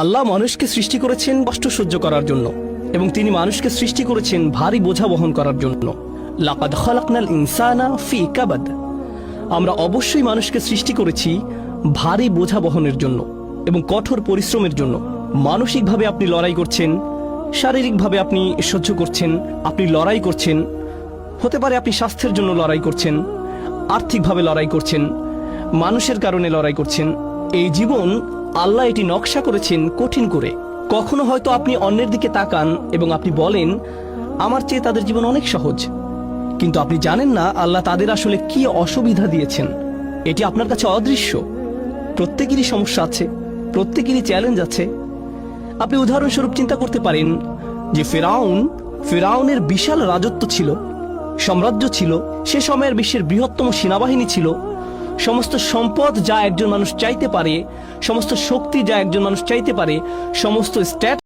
আল্লাহ মানুষকে সৃষ্টি করেছেন কষ্ট সহ্য করার জন্য, এবং তিনি মানুষকে সৃষ্টি করেছেন ভারী বোঝা বহন করার জন্য। লাকাদ খালাকনাল ইনসানা ফি কাবাদ। আমরা অবশ্যই মানুষকে সৃষ্টি করেছি ভারী বোঝা বহনের জন্য এবং কঠোর পরিশ্রমের জন্য। মানসিকভাবে আপনি লড়াই করছেন, শারীরিকভাবে আপনি সহ্য করছেন, আপনি লড়াই করছেন। হতে পারে আপনি স্বাস্থ্যের জন্য লড়াই করছেন, আর্থিকভাবে লড়াই করছেন, মানুষের কারণে লড়াই করছেন। এই জীবন আল্লাহ এটি নকশা করেছেন কঠিন করে। কখনো হয়তো আপনি অন্যের দিকে তাকান এবং আপনি বলেন, আমার চেয়ে তাদের জীবন অনেক সহজ, কিন্তু আপনি জানেন না আল্লাহ তাদের আসলে কি অসুবিধা দিয়েছেন। এটি আপনার কাছে অদৃশ্য। প্রত্যেকেরই সমস্যা আছে, প্রত্যেকেরই চ্যালেঞ্জ আছে। আপনি উদাহরণস্বরূপ চিন্তা করতে পারেন যে ফেরাউনের বিশাল রাজত্ব ছিল, সাম্রাজ্য ছিল, সে সময়ের বিশ্বের বৃহত্তম সেনাবাহিনী ছিল, সমস্ত সম্পদ যা একজন মানুষ চাইতে পারে, সমস্ত শক্তি যা একজন মানুষ চাইতে পারে, সমস্ত স্ট্যাট